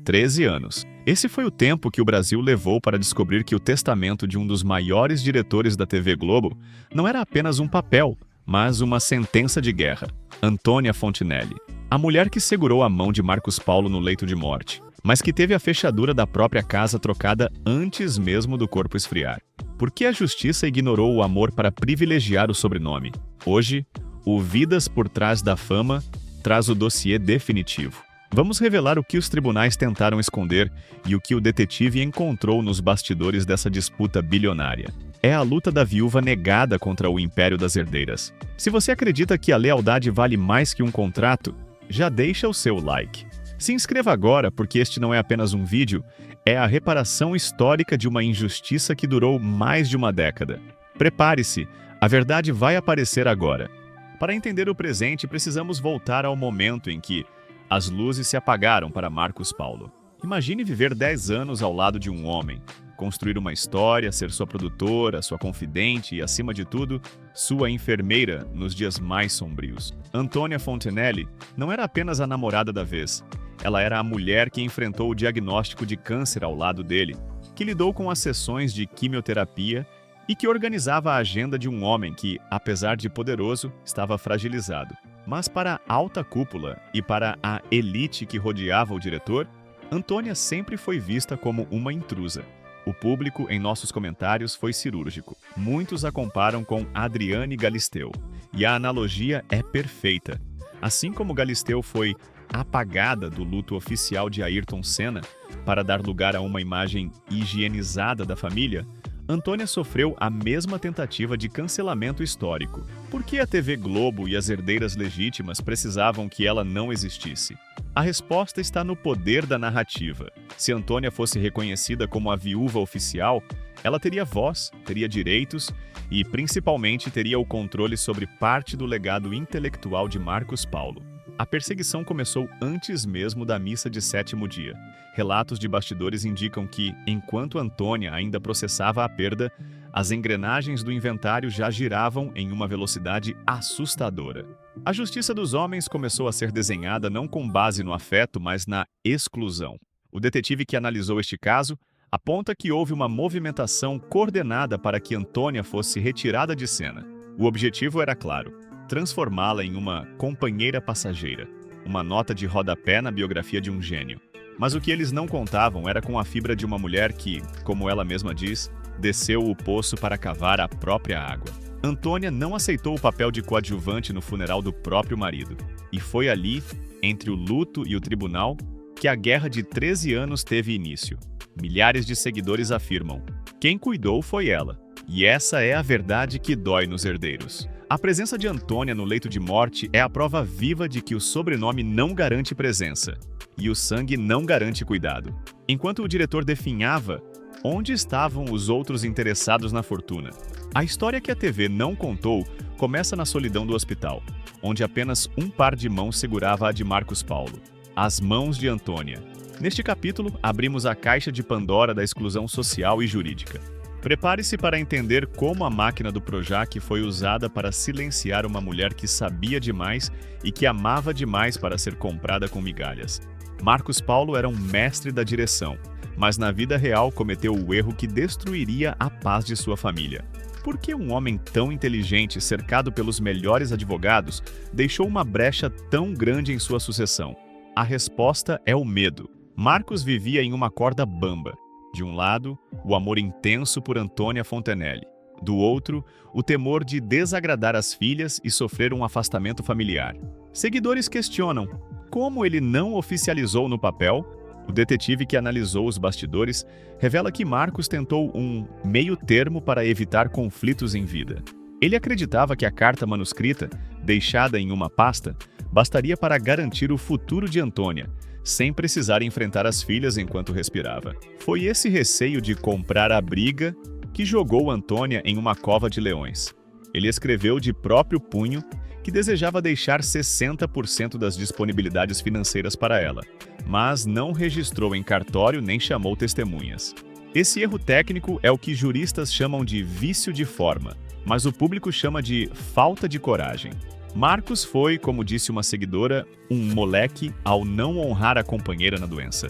13 anos. Esse foi o tempo que o Brasil levou para descobrir que o testamento de um dos maiores diretores da TV Globo não era apenas um papel, mas uma sentença de guerra. Antônia Fontinelli, a mulher que segurou a mão de Marcos Paulo no leito de morte, mas que teve a fechadura da própria casa trocada antes mesmo do corpo esfriar. Por que a justiça ignorou o amor para privilegiar o sobrenome? Hoje, o Vidas por Trás da Fama traz o dossiê definitivo. Vamos revelar o que os tribunais tentaram esconder e o que o detetive encontrou nos bastidores dessa disputa bilionária. É a luta da viúva negada contra o império das herdeiras. Se você acredita que a lealdade vale mais que um contrato, já deixa o seu like. Se inscreva agora, porque este não é apenas um vídeo, é a reparação histórica de uma injustiça que durou mais de uma década. Prepare-se, a verdade vai aparecer agora. Para entender o presente, precisamos voltar ao momento em que as luzes se apagaram para Marcos Paulo. Imagine viver 10 anos ao lado de um homem, construir uma história, ser sua produtora, sua confidente e, acima de tudo, sua enfermeira nos dias mais sombrios. Antônia Fontinelli não era apenas a namorada da vez. Ela era a mulher que enfrentou o diagnóstico de câncer ao lado dele, que lidou com as sessões de quimioterapia e que organizava a agenda de um homem que, apesar de poderoso, estava fragilizado. Mas para a alta cúpula e para a elite que rodeava o diretor, Antônia sempre foi vista como uma intrusa. O público em nossos comentários foi cirúrgico. Muitos a comparam com Adriane Galisteu. E a analogia é perfeita. Assim como Galisteu foi apagada do luto oficial de Ayrton Senna para dar lugar a uma imagem higienizada da família, Antônia sofreu a mesma tentativa de cancelamento histórico. Por que a TV Globo e as herdeiras legítimas precisavam que ela não existisse? A resposta está no poder da narrativa. Se Antônia fosse reconhecida como a viúva oficial, ela teria voz, teria direitos e, principalmente, teria o controle sobre parte do legado intelectual de Marcos Paulo. A perseguição começou antes mesmo da missa de sétimo dia. Relatos de bastidores indicam que, enquanto Antônia ainda processava a perda, as engrenagens do inventário já giravam em uma velocidade assustadora. A justiça dos homens começou a ser desenhada não com base no afeto, mas na exclusão. O detetive que analisou este caso aponta que houve uma movimentação coordenada para que Antônia fosse retirada de cena. O objetivo era claro: transformá-la em uma companheira passageira, uma nota de rodapé na biografia de um gênio. Mas o que eles não contavam era com a fibra de uma mulher que, como ela mesma diz, desceu o poço para cavar a própria água. Antônia não aceitou o papel de coadjuvante no funeral do próprio marido. E foi ali, entre o luto e o tribunal, que a guerra de 13 anos teve início. Milhares de seguidores afirmam: quem cuidou foi ela. E essa é a verdade que dói nos herdeiros. A presença de Antônia no leito de morte é a prova viva de que o sobrenome não garante presença e o sangue não garante cuidado. Enquanto o diretor definhava, onde estavam os outros interessados na fortuna? A história que a TV não contou começa na solidão do hospital, onde apenas um par de mãos segurava a de Marcos Paulo: as mãos de Antônia. Neste capítulo, abrimos a caixa de Pandora da exclusão social e jurídica. Prepare-se para entender como a máquina do Projac foi usada para silenciar uma mulher que sabia demais e que amava demais para ser comprada com migalhas. Marcos Paulo era um mestre da direção, mas na vida real cometeu o erro que destruiria a paz de sua família. Por que um homem tão inteligente, cercado pelos melhores advogados, deixou uma brecha tão grande em sua sucessão? A resposta é o medo. Marcos vivia em uma corda bamba. De um lado, o amor intenso por Antônia Fontinelli. Do outro, o temor de desagradar as filhas e sofrer um afastamento familiar. Seguidores questionam: como ele não oficializou no papel? O detetive que analisou os bastidores revela que Marcos tentou um meio-termo para evitar conflitos em vida. Ele acreditava que a carta manuscrita, deixada em uma pasta, bastaria para garantir o futuro de Antônia, sem precisar enfrentar as filhas enquanto respirava. Foi esse receio de comprar a briga que jogou Antônia em uma cova de leões. Ele escreveu de próprio punho que desejava deixar 60% das disponibilidades financeiras para ela, mas não registrou em cartório nem chamou testemunhas. Esse erro técnico é o que juristas chamam de vício de forma, mas o público chama de falta de coragem. Marcos foi, como disse uma seguidora, um moleque ao não honrar a companheira na doença.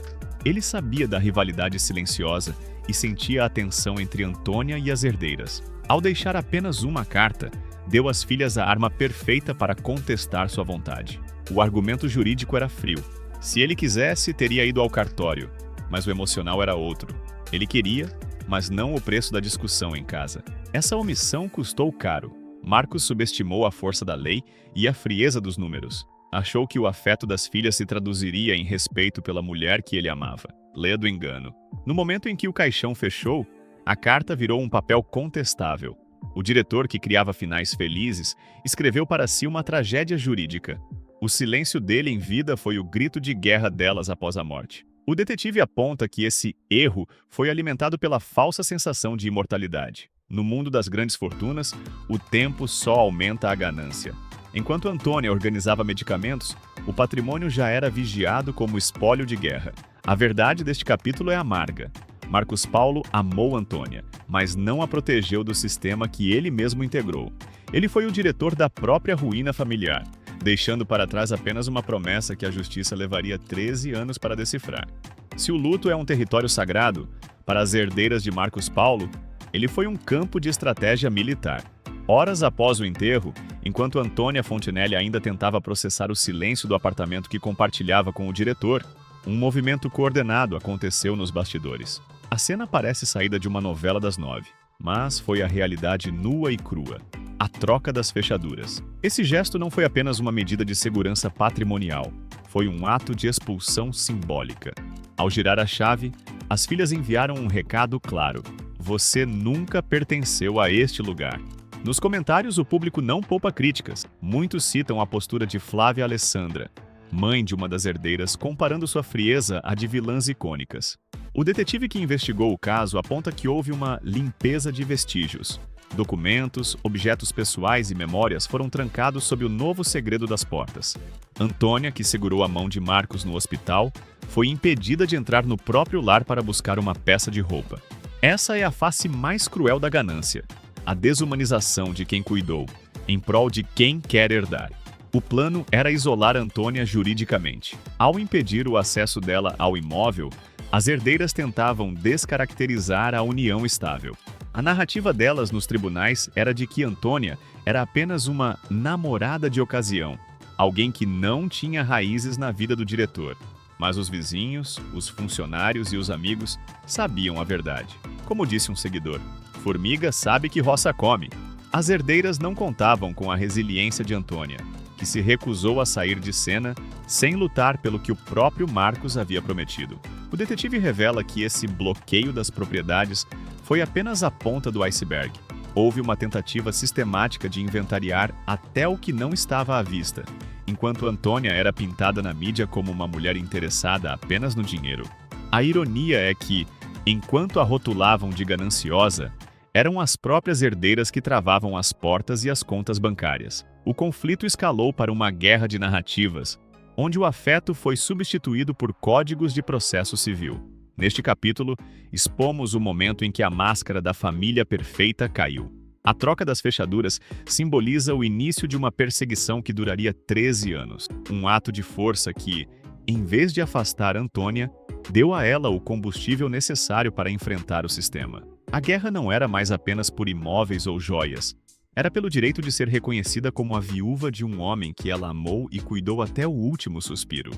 Ele sabia da rivalidade silenciosa e sentia a tensão entre Antônia e as herdeiras. Ao deixar apenas uma carta, deu às filhas a arma perfeita para contestar sua vontade. O argumento jurídico era frio. Se ele quisesse, teria ido ao cartório, mas o emocional era outro. Ele queria, mas não o preço da discussão em casa. Essa omissão custou caro. Marcos subestimou a força da lei e a frieza dos números. Achou que o afeto das filhas se traduziria em respeito pela mulher que ele amava. Ledo engano. No momento em que o caixão fechou, a carta virou um papel contestável. O diretor, que criava finais felizes, escreveu para si uma tragédia jurídica. O silêncio dele em vida foi o grito de guerra delas após a morte. O detetive aponta que esse erro foi alimentado pela falsa sensação de imortalidade. No mundo das grandes fortunas, o tempo só aumenta a ganância. Enquanto Antônia organizava medicamentos, o patrimônio já era vigiado como espólio de guerra. A verdade deste capítulo é amarga. Marcos Paulo amou Antônia, mas não a protegeu do sistema que ele mesmo integrou. Ele foi o diretor da própria ruína familiar, deixando para trás apenas uma promessa que a justiça levaria 13 anos para decifrar. Se o luto é um território sagrado, para as herdeiras de Marcos Paulo, ele foi um campo de estratégia militar. Horas após o enterro, enquanto Antônia Fontinelli ainda tentava processar o silêncio do apartamento que compartilhava com o diretor, um movimento coordenado aconteceu nos bastidores. A cena parece saída de uma novela das 9, mas foi a realidade nua e crua. A troca das fechaduras. Esse gesto não foi apenas uma medida de segurança patrimonial, foi um ato de expulsão simbólica. Ao girar a chave, as filhas enviaram um recado claro: você nunca pertenceu a este lugar. Nos comentários, o público não poupa críticas. Muitos citam a postura de Flávia Alessandra, mãe de uma das herdeiras, comparando sua frieza à de vilãs icônicas. O detetive que investigou o caso aponta que houve uma limpeza de vestígios. Documentos, objetos pessoais e memórias foram trancados sob o novo segredo das portas. Antônia, que segurou a mão de Marcos no hospital, foi impedida de entrar no próprio lar para buscar uma peça de roupa. Essa é a face mais cruel da ganância. A desumanização de quem cuidou, em prol de quem quer herdar. O plano era isolar Antônia juridicamente. Ao impedir o acesso dela ao imóvel, as herdeiras tentavam descaracterizar a união estável. A narrativa delas nos tribunais era de que Antônia era apenas uma namorada de ocasião, alguém que não tinha raízes na vida do diretor. Mas os vizinhos, os funcionários e os amigos sabiam a verdade. Como disse um seguidor, formiga sabe que roça come. As herdeiras não contavam com a resiliência de Antônia, que se recusou a sair de cena sem lutar pelo que o próprio Marcos havia prometido. O detetive revela que esse bloqueio das propriedades foi apenas a ponta do iceberg. Houve uma tentativa sistemática de inventariar até o que não estava à vista, enquanto Antônia era pintada na mídia como uma mulher interessada apenas no dinheiro. A ironia é que, enquanto a rotulavam de gananciosa, eram as próprias herdeiras que travavam as portas e as contas bancárias. O conflito escalou para uma guerra de narrativas, onde o afeto foi substituído por códigos de processo civil. Neste capítulo, expomos o momento em que a máscara da família perfeita caiu. A troca das fechaduras simboliza o início de uma perseguição que duraria 13 anos. Um ato de força que, em vez de afastar Antônia, deu a ela o combustível necessário para enfrentar o sistema. A guerra não era mais apenas por imóveis ou joias. Era pelo direito de ser reconhecida como a viúva de um homem que ela amou e cuidou até o último suspiro.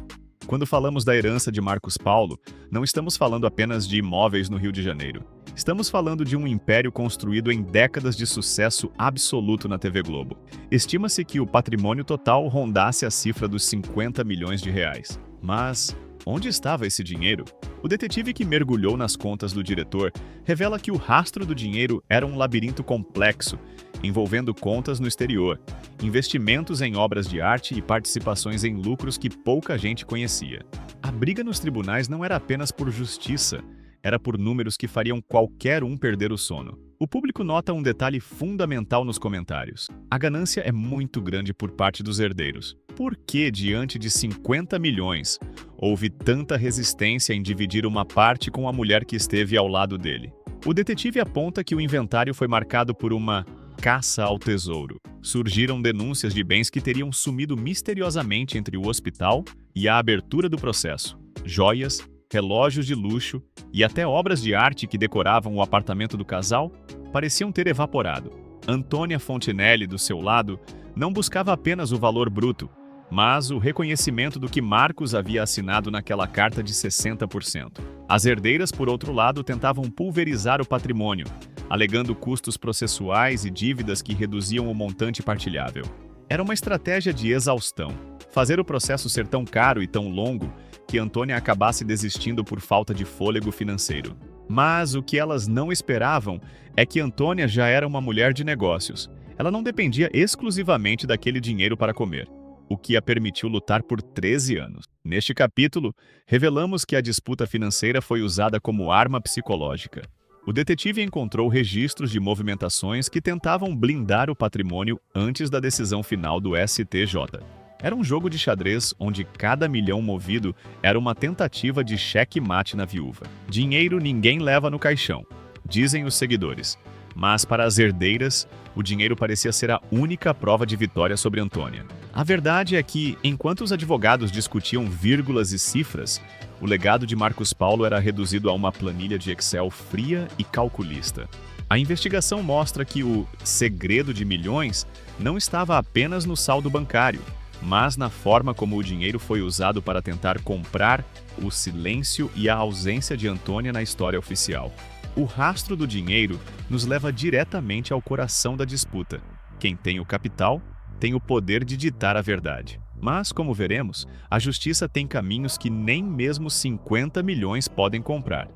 Quando falamos da herança de Marcos Paulo, não estamos falando apenas de imóveis no Rio de Janeiro. Estamos falando de um império construído em décadas de sucesso absoluto na TV Globo. Estima-se que o patrimônio total rondasse a cifra dos 50 milhões de reais. Mas onde estava esse dinheiro? O detetive que mergulhou nas contas do diretor revela que o rastro do dinheiro era um labirinto complexo, envolvendo contas no exterior, investimentos em obras de arte e participações em lucros que pouca gente conhecia. A briga nos tribunais não era apenas por justiça, era por números que fariam qualquer um perder o sono. O público nota um detalhe fundamental nos comentários. A ganância é muito grande por parte dos herdeiros. Por que, diante de 50 milhões, houve tanta resistência em dividir uma parte com a mulher que esteve ao lado dele? O detetive aponta que o inventário foi marcado por uma caça ao tesouro. Surgiram denúncias de bens que teriam sumido misteriosamente entre o hospital e a abertura do processo. Joias, relógios de luxo e até obras de arte que decoravam o apartamento do casal pareciam ter evaporado. Antônia Fontinelli, do seu lado, não buscava apenas o valor bruto, mas o reconhecimento do que Marcos havia assinado naquela carta de 60%. As herdeiras, por outro lado, tentavam pulverizar o patrimônio, alegando custos processuais e dívidas que reduziam o montante partilhável. Era uma estratégia de exaustão, fazer o processo ser tão caro e tão longo que Antônia acabasse desistindo por falta de fôlego financeiro. Mas o que elas não esperavam é que Antônia já era uma mulher de negócios. Ela não dependia exclusivamente daquele dinheiro para comer, o que a permitiu lutar por 13 anos. Neste capítulo, revelamos que a disputa financeira foi usada como arma psicológica. O detetive encontrou registros de movimentações que tentavam blindar o patrimônio antes da decisão final do STJ. Era um jogo de xadrez onde cada milhão movido era uma tentativa de cheque-mate na viúva. Dinheiro ninguém leva no caixão, dizem os seguidores. Mas para as herdeiras, o dinheiro parecia ser a única prova de vitória sobre Antônia. A verdade é que, enquanto os advogados discutiam vírgulas e cifras, o legado de Marcos Paulo era reduzido a uma planilha de Excel fria e calculista. A investigação mostra que o segredo de milhões não estava apenas no saldo bancário, mas na forma como o dinheiro foi usado para tentar comprar o silêncio e a ausência de Antônia na história oficial. O rastro do dinheiro nos leva diretamente ao coração da disputa. Quem tem o capital tem o poder de ditar a verdade. Mas, como veremos, a justiça tem caminhos que nem mesmo 50 milhões podem comprar.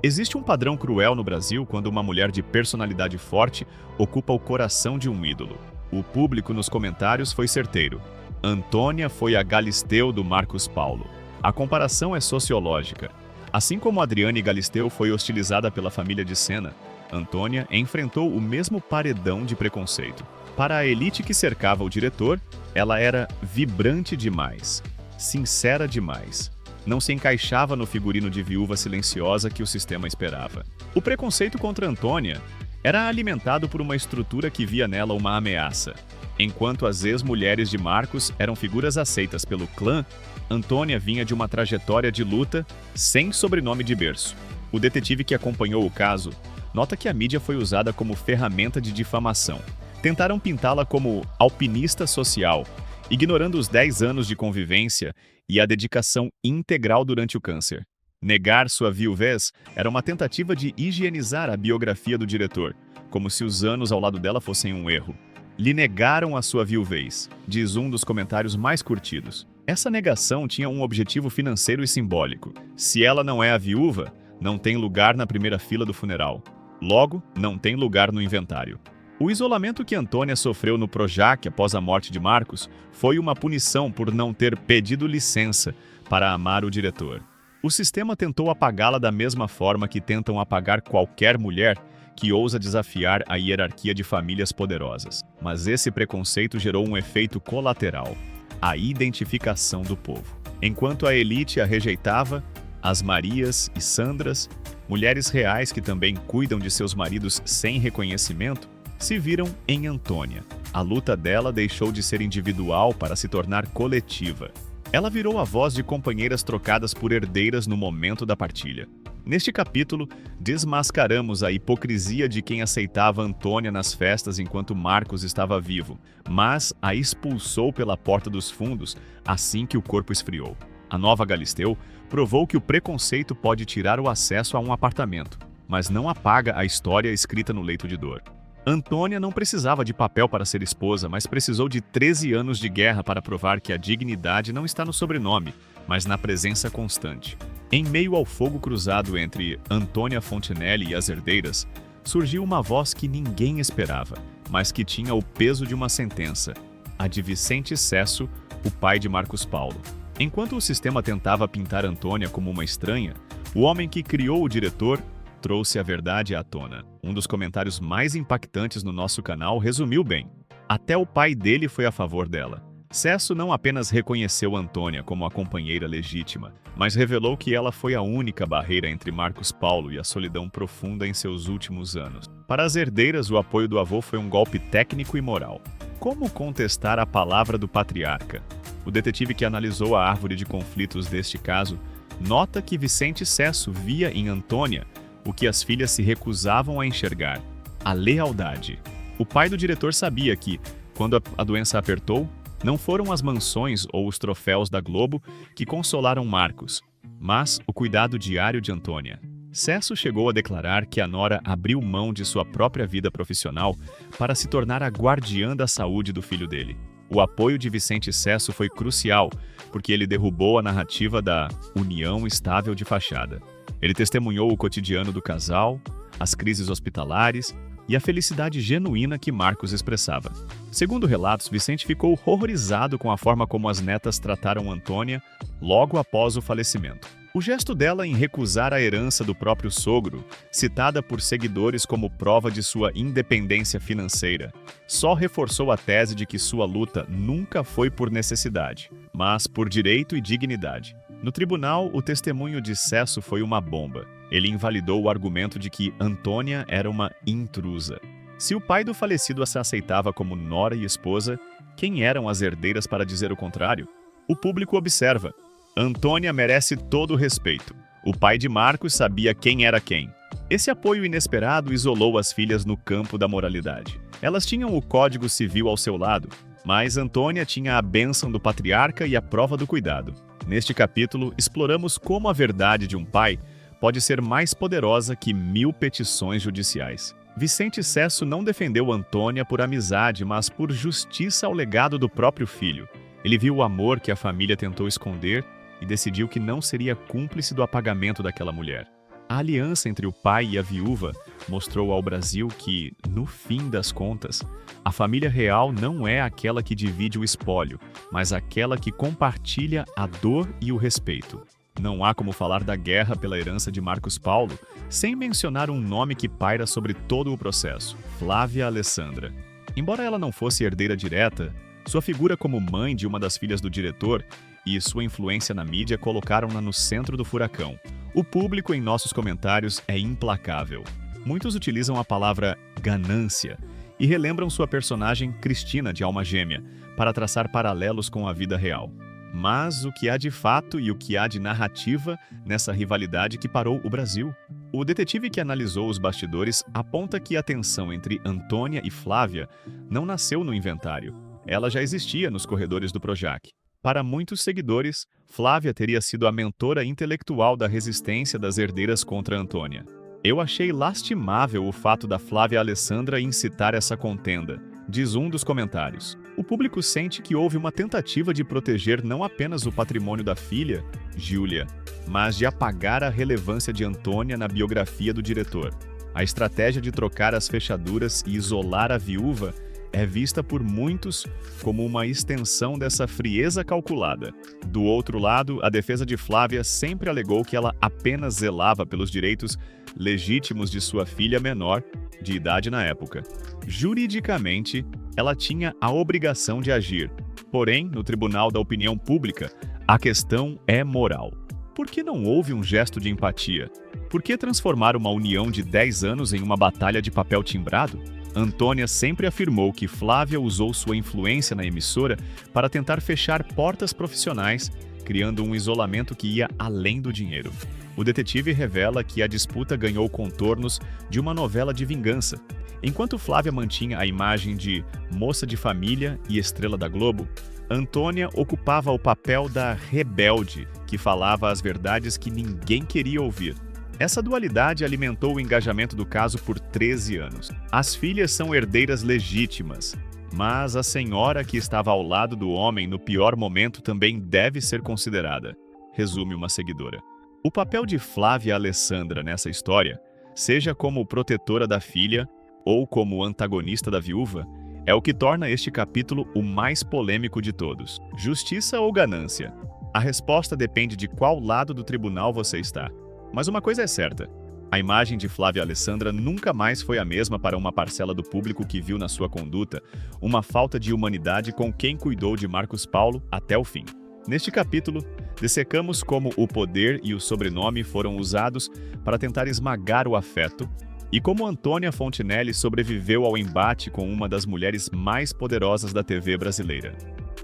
Existe um padrão cruel no Brasil quando uma mulher de personalidade forte ocupa o coração de um ídolo. O público nos comentários foi certeiro. Antônia foi a Galisteu do Marcos Paulo. A comparação é sociológica. Assim como Adriane Galisteu foi hostilizada pela família de Sena, Antônia enfrentou o mesmo paredão de preconceito. Para a elite que cercava o diretor, ela era vibrante demais, sincera demais. Não se encaixava no figurino de viúva silenciosa que o sistema esperava. O preconceito contra Antônia era alimentado por uma estrutura que via nela uma ameaça. Enquanto as ex-mulheres de Marcos eram figuras aceitas pelo clã, Antônia vinha de uma trajetória de luta sem sobrenome de berço. O detetive que acompanhou o caso nota que a mídia foi usada como ferramenta de difamação. Tentaram pintá-la como alpinista social, ignorando os 10 anos de convivência e a dedicação integral durante o câncer. Negar sua viuvez era uma tentativa de higienizar a biografia do diretor, como se os anos ao lado dela fossem um erro. Lhe negaram a sua viuvez, diz um dos comentários mais curtidos. Essa negação tinha um objetivo financeiro e simbólico. Se ela não é a viúva, não tem lugar na primeira fila do funeral. Logo, não tem lugar no inventário. O isolamento que Antônia sofreu no Projac após a morte de Marcos foi uma punição por não ter pedido licença para amar o diretor. O sistema tentou apagá-la da mesma forma que tentam apagar qualquer mulher que ousa desafiar a hierarquia de famílias poderosas. Mas esse preconceito gerou um efeito colateral: a identificação do povo. Enquanto a elite a rejeitava, as Marias e Sandras, mulheres reais que também cuidam de seus maridos sem reconhecimento, se viram em Antônia. A luta dela deixou de ser individual para se tornar coletiva. Ela virou a voz de companheiras trocadas por herdeiras no momento da partilha. Neste capítulo, desmascaramos a hipocrisia de quem aceitava Antônia nas festas enquanto Marcos estava vivo, mas a expulsou pela porta dos fundos assim que o corpo esfriou. A nova Galisteu provou que o preconceito pode tirar o acesso a um apartamento, mas não apaga a história escrita no leito de dor. Antônia não precisava de papel para ser esposa, mas precisou de 13 anos de guerra para provar que a dignidade não está no sobrenome, mas na presença constante. Em meio ao fogo cruzado entre Antônia Fontinelli e as herdeiras, surgiu uma voz que ninguém esperava, mas que tinha o peso de uma sentença: a de Vicente Cesso, o pai de Marcos Paulo. Enquanto o sistema tentava pintar Antônia como uma estranha, o homem que criou o diretor trouxe a verdade à tona. Um dos comentários mais impactantes no nosso canal resumiu bem: até o pai dele foi a favor dela. Cesso não apenas reconheceu Antônia como a companheira legítima, mas revelou que ela foi a única barreira entre Marcos Paulo e a solidão profunda em seus últimos anos. Para as herdeiras, o apoio do avô foi um golpe técnico e moral. Como contestar a palavra do patriarca? O detetive que analisou a árvore de conflitos deste caso Nota que Vicente Cesso via em Antônia o que as filhas se recusavam a enxergar: a lealdade. O pai do diretor sabia que, quando a doença apertou, não foram as mansões ou os troféus da Globo que consolaram Marcos, mas o cuidado diário de Antônia. Cesso chegou a declarar que a nora abriu mão de sua própria vida profissional para se tornar a guardiã da saúde do filho dele. O apoio de Vicente Cesso foi crucial, porque ele derrubou a narrativa da união estável de fachada. Ele testemunhou o cotidiano do casal, as crises hospitalares e a felicidade genuína que Marcos expressava. Segundo relatos, Vicente ficou horrorizado com a forma como as netas trataram Antônia logo após o falecimento. O gesto dela em recusar a herança do próprio sogro, citada por seguidores como prova de sua independência financeira, só reforçou a tese de que sua luta nunca foi por necessidade, mas por direito e dignidade. No tribunal, o testemunho de Cesso foi uma bomba. Ele invalidou o argumento de que Antônia era uma intrusa. Se o pai do falecido se aceitava como nora e esposa, quem eram as herdeiras para dizer o contrário? O público observa. Antônia merece todo o respeito. O pai de Marcos sabia quem era quem. Esse apoio inesperado isolou as filhas no campo da moralidade. Elas tinham o Código Civil ao seu lado, mas Antônia tinha a bênção do patriarca e a prova do cuidado. Neste capítulo, exploramos como a verdade de um pai pode ser mais poderosa que 1000 petições judiciais. Vicente Cesso não defendeu Antônia por amizade, mas por justiça ao legado do próprio filho. Ele viu o amor que a família tentou esconder e decidiu que não seria cúmplice do apagamento daquela mulher. A aliança entre o pai e a viúva mostrou ao Brasil que, no fim das contas, a família real não é aquela que divide o espólio, mas aquela que compartilha a dor e o respeito. Não há como falar da guerra pela herança de Marcos Paulo sem mencionar um nome que paira sobre todo o processo: Flávia Alessandra. Embora ela não fosse herdeira direta, sua figura como mãe de uma das filhas do diretor e sua influência na mídia colocaram-na no centro do furacão. O público em nossos comentários é implacável. Muitos utilizam a palavra ganância e relembram sua personagem Cristina de Alma Gêmea para traçar paralelos com a vida real. Mas o que há de fato e o que há de narrativa nessa rivalidade que parou o Brasil? O detetive que analisou os bastidores aponta que a tensão entre Antônia e Flávia não nasceu no inventário. Ela já existia nos corredores do Projac. Para muitos seguidores, Flávia teria sido a mentora intelectual da resistência das herdeiras contra Antônia. Eu achei lastimável o fato da Flávia Alessandra incitar essa contenda, diz um dos comentários. O público sente que houve uma tentativa de proteger não apenas o patrimônio da filha, Júlia, mas de apagar a relevância de Antônia na biografia do diretor. A estratégia de trocar as fechaduras e isolar a viúva é vista por muitos como uma extensão dessa frieza calculada. Do outro lado, a defesa de Flávia sempre alegou que ela apenas zelava pelos direitos legítimos de sua filha menor, de idade na época. Juridicamente, ela tinha a obrigação de agir. Porém, no Tribunal da Opinião Pública, a questão é moral. Por que não houve um gesto de empatia? Por que transformar uma união de 10 anos em uma batalha de papel timbrado? Antônia sempre afirmou que Flávia usou sua influência na emissora para tentar fechar portas profissionais, criando um isolamento que ia além do dinheiro. O detetive revela que a disputa ganhou contornos de uma novela de vingança. Enquanto Flávia mantinha a imagem de moça de família e estrela da Globo, Antônia ocupava o papel da rebelde, que falava as verdades que ninguém queria ouvir. Essa dualidade alimentou o engajamento do caso por 13 anos. As filhas são herdeiras legítimas, mas a senhora que estava ao lado do homem no pior momento também deve ser considerada, resume uma seguidora. O papel de Flávia Alessandra nessa história, seja como protetora da filha ou como antagonista da viúva, é o que torna este capítulo o mais polêmico de todos. Justiça ou ganância? A resposta depende de qual lado do tribunal você está. Mas uma coisa é certa, a imagem de Flávia Alessandra nunca mais foi a mesma para uma parcela do público que viu na sua conduta uma falta de humanidade com quem cuidou de Marcos Paulo até o fim. Neste capítulo, dissecamos como o poder e o sobrenome foram usados para tentar esmagar o afeto e como Antônia Fontinelli sobreviveu ao embate com uma das mulheres mais poderosas da TV brasileira.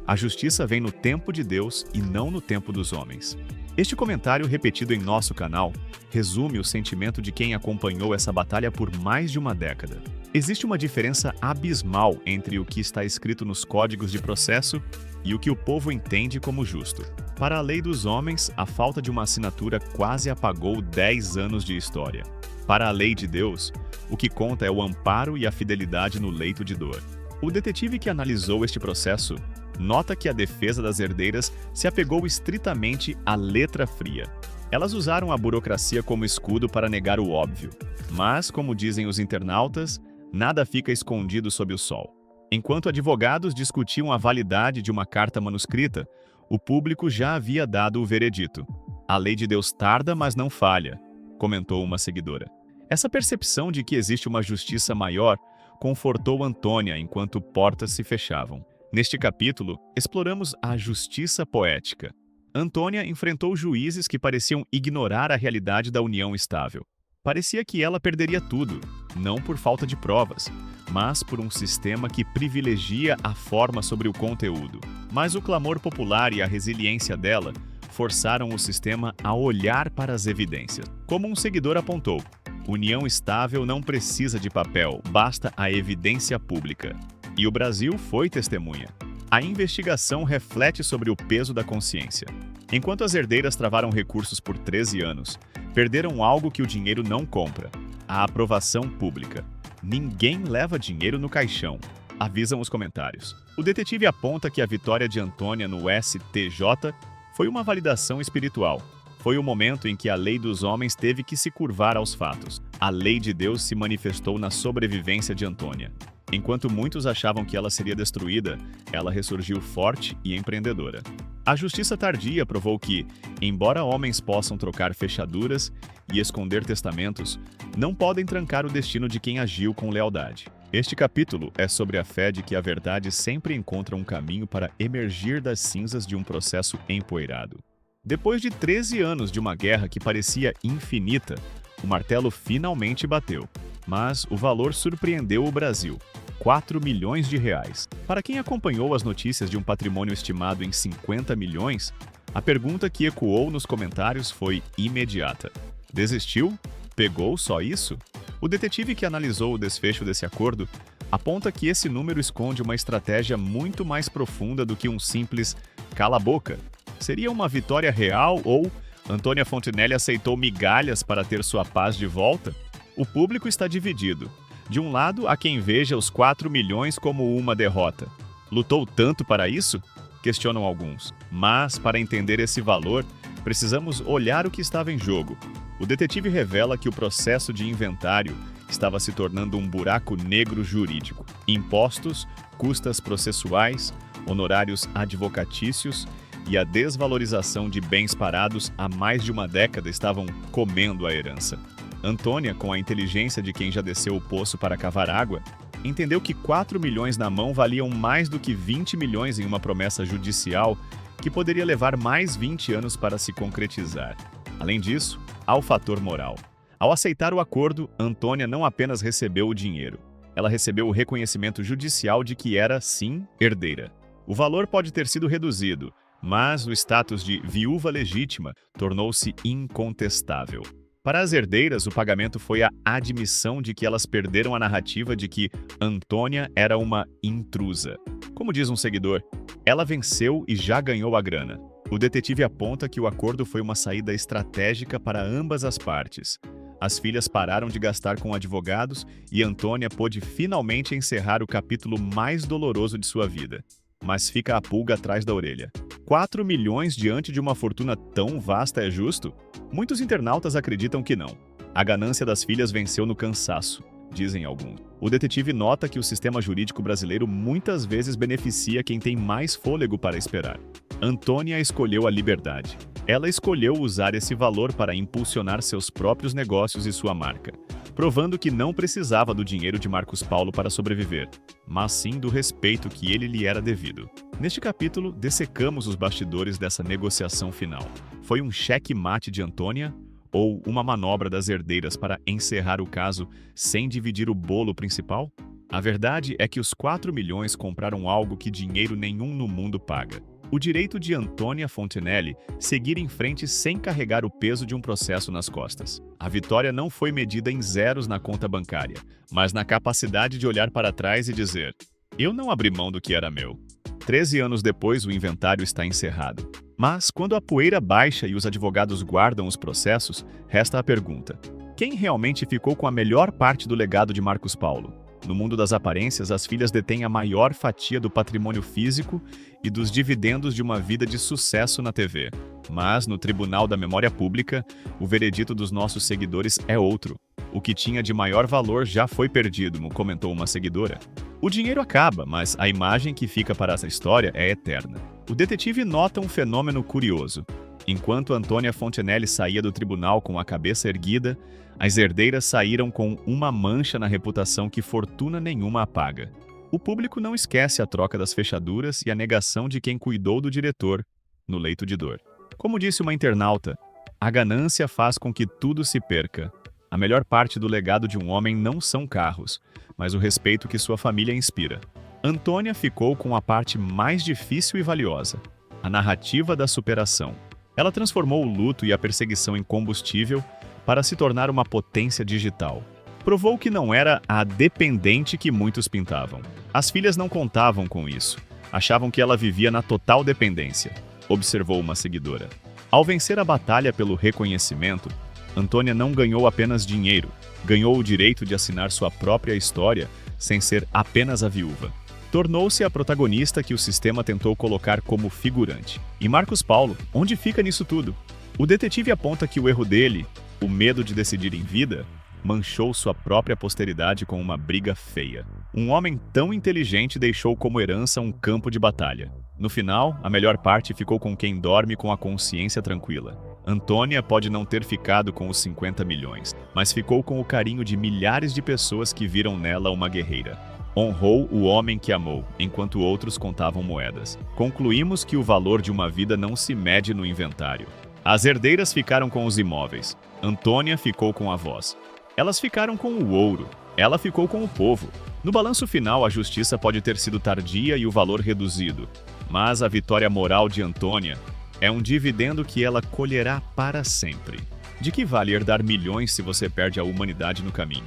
A justiça vem no tempo de Deus e não no tempo dos homens. Este comentário repetido em nosso canal resume o sentimento de quem acompanhou essa batalha por mais de uma década. Existe uma diferença abismal entre o que está escrito nos códigos de processo e o que o povo entende como justo. Para a lei dos homens, a falta de uma assinatura quase apagou 10 anos de história. Para a lei de Deus, o que conta é o amparo e a fidelidade no leito de dor. O detetive que analisou este processo nota que a defesa das herdeiras se apegou estritamente à letra fria. Elas usaram a burocracia como escudo para negar o óbvio. Mas, como dizem os internautas, nada fica escondido sob o sol. Enquanto advogados discutiam a validade de uma carta manuscrita, o público já havia dado o veredito. A lei de Deus tarda, mas não falha, comentou uma seguidora. Essa percepção de que existe uma justiça maior confortou Antônia enquanto portas se fechavam. Neste capítulo, exploramos a justiça poética. Antônia enfrentou juízes que pareciam ignorar a realidade da união estável. Parecia que ela perderia tudo, não por falta de provas, mas por um sistema que privilegia a forma sobre o conteúdo. Mas o clamor popular e a resiliência dela forçaram o sistema a olhar para as evidências. Como um seguidor apontou, união estável não precisa de papel, basta a evidência pública. E o Brasil foi testemunha. A investigação reflete sobre o peso da consciência. Enquanto as herdeiras travaram recursos por 13 anos, perderam algo que o dinheiro não compra: a aprovação pública. Ninguém leva dinheiro no caixão, avisam os comentários. O detetive aponta que a vitória de Antônia no STJ foi uma validação espiritual. Foi o momento em que a lei dos homens teve que se curvar aos fatos. A lei de Deus se manifestou na sobrevivência de Antônia. Enquanto muitos achavam que ela seria destruída, ela ressurgiu forte e empreendedora. A justiça tardia provou que, embora homens possam trocar fechaduras e esconder testamentos, não podem trancar o destino de quem agiu com lealdade. Este capítulo é sobre a fé de que a verdade sempre encontra um caminho para emergir das cinzas de um processo empoeirado. Depois de 13 anos de uma guerra que parecia infinita, o martelo finalmente bateu. Mas o valor surpreendeu o Brasil: 4 milhões de reais. Para quem acompanhou as notícias de um patrimônio estimado em 50 milhões, a pergunta que ecoou nos comentários foi imediata. Desistiu? Pegou só isso? O detetive que analisou o desfecho desse acordo aponta que esse número esconde uma estratégia muito mais profunda do que um simples cala a boca. Seria uma vitória real ou Antônia Fontinelli aceitou migalhas para ter sua paz de volta? O público está dividido. De um lado, há quem veja os 4 milhões como uma derrota. Lutou tanto para isso? Questionam alguns. Mas, para entender esse valor, precisamos olhar o que estava em jogo. O detetive revela que o processo de inventário estava se tornando um buraco negro jurídico. Impostos, custas processuais, honorários advocatícios e a desvalorização de bens parados há mais de uma década estavam comendo a herança. Antônia, com a inteligência de quem já desceu o poço para cavar água, entendeu que 4 milhões na mão valiam mais do que 20 milhões em uma promessa judicial que poderia levar mais 20 anos para se concretizar. Além disso, há o fator moral. Ao aceitar o acordo, Antônia não apenas recebeu o dinheiro, ela recebeu o reconhecimento judicial de que era, sim, herdeira. O valor pode ter sido reduzido, mas o status de viúva legítima tornou-se incontestável. Para as herdeiras, o pagamento foi a admissão de que elas perderam a narrativa de que Antônia era uma intrusa. Como diz um seguidor, ela venceu e já ganhou a grana. O detetive aponta que o acordo foi uma saída estratégica para ambas as partes. As filhas pararam de gastar com advogados e Antônia pôde finalmente encerrar o capítulo mais doloroso de sua vida. Mas fica a pulga atrás da orelha. 4 milhões diante de uma fortuna tão vasta é justo? Muitos internautas acreditam que não. A ganância das filhas venceu no cansaço, dizem alguns. O detetive nota que o sistema jurídico brasileiro muitas vezes beneficia quem tem mais fôlego para esperar. Antônia escolheu a liberdade. Ela escolheu usar esse valor para impulsionar seus próprios negócios e sua marca, provando que não precisava do dinheiro de Marcos Paulo para sobreviver, mas sim do respeito que ele lhe era devido. Neste capítulo, dessecamos os bastidores dessa negociação final. Foi um cheque-mate de Antônia ou uma manobra das herdeiras para encerrar o caso sem dividir o bolo principal? A verdade é que os 4 milhões compraram algo que dinheiro nenhum no mundo paga: O direito de Antônia Fontenelle seguir em frente sem carregar o peso de um processo nas costas. A vitória não foi medida em zeros na conta bancária, mas na capacidade de olhar para trás e dizer: eu não abri mão do que era meu. 13 anos depois, o inventário está encerrado. Mas, quando a poeira baixa e os advogados guardam os processos, resta a pergunta: quem realmente ficou com a melhor parte do legado de Marcos Paulo? No mundo das aparências, as filhas detêm a maior fatia do patrimônio físico e dos dividendos de uma vida de sucesso na TV. Mas, no Tribunal da Memória Pública, o veredito dos nossos seguidores é outro. O que tinha de maior valor já foi perdido, comentou uma seguidora. O dinheiro acaba, mas a imagem que fica para essa história é eterna. O detetive nota um fenômeno curioso. Enquanto Antônia Fontenelle saía do tribunal com a cabeça erguida, as herdeiras saíram com uma mancha na reputação que fortuna nenhuma apaga. O público não esquece a troca das fechaduras e a negação de quem cuidou do diretor no leito de dor. Como disse uma internauta, a ganância faz com que tudo se perca. A melhor parte do legado de um homem não são carros, mas o respeito que sua família inspira. Antônia ficou com a parte mais difícil e valiosa, a narrativa da superação. Ela transformou o luto e a perseguição em combustível para se tornar uma potência digital. Provou que não era a dependente que muitos pintavam. As filhas não contavam com isso. Achavam que ela vivia na total dependência, observou uma seguidora. Ao vencer a batalha pelo reconhecimento, Antônia não ganhou apenas dinheiro, ganhou o direito de assinar sua própria história sem ser apenas a viúva. Tornou-se a protagonista que o sistema tentou colocar como figurante. E Marcos Paulo, onde fica nisso tudo? O detetive aponta que o erro dele, o medo de decidir em vida, manchou sua própria posteridade com uma briga feia. Um homem tão inteligente deixou como herança um campo de batalha. No final, a melhor parte ficou com quem dorme com a consciência tranquila. Antônia pode não ter ficado com os 50 milhões, mas ficou com o carinho de milhares de pessoas que viram nela uma guerreira. Honrou o homem que amou, enquanto outros contavam moedas. Concluímos que o valor de uma vida não se mede no inventário. As herdeiras ficaram com os imóveis. Antônia ficou com a voz. Elas ficaram com o ouro. Ela ficou com o povo. No balanço final, a justiça pode ter sido tardia e o valor reduzido. Mas a vitória moral de Antônia é um dividendo que ela colherá para sempre. De que vale herdar milhões se você perde a humanidade no caminho?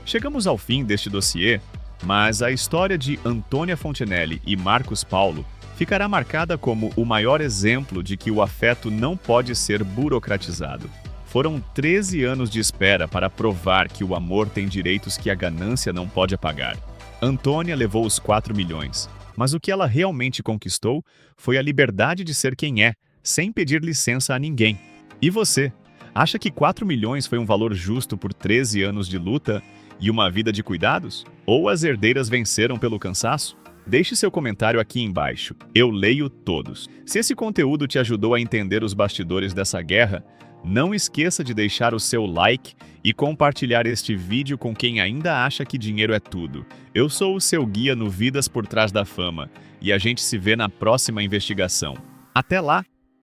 Chegamos ao fim deste dossiê, mas a história de Antônia Fontenelle e Marcos Paulo ficará marcada como o maior exemplo de que o afeto não pode ser burocratizado. Foram 13 anos de espera para provar que o amor tem direitos que a ganância não pode apagar. Antônia levou os 4 milhões, mas o que ela realmente conquistou foi a liberdade de ser quem é, sem pedir licença a ninguém. E você? Acha que 4 milhões foi um valor justo por 13 anos de luta e uma vida de cuidados? Ou as herdeiras venceram pelo cansaço? Deixe seu comentário aqui embaixo. Eu leio todos. Se esse conteúdo te ajudou a entender os bastidores dessa guerra, não esqueça de deixar o seu like e compartilhar este vídeo com quem ainda acha que dinheiro é tudo. Eu sou o seu guia no Vidas por Trás da Fama e a gente se vê na próxima investigação. Até lá!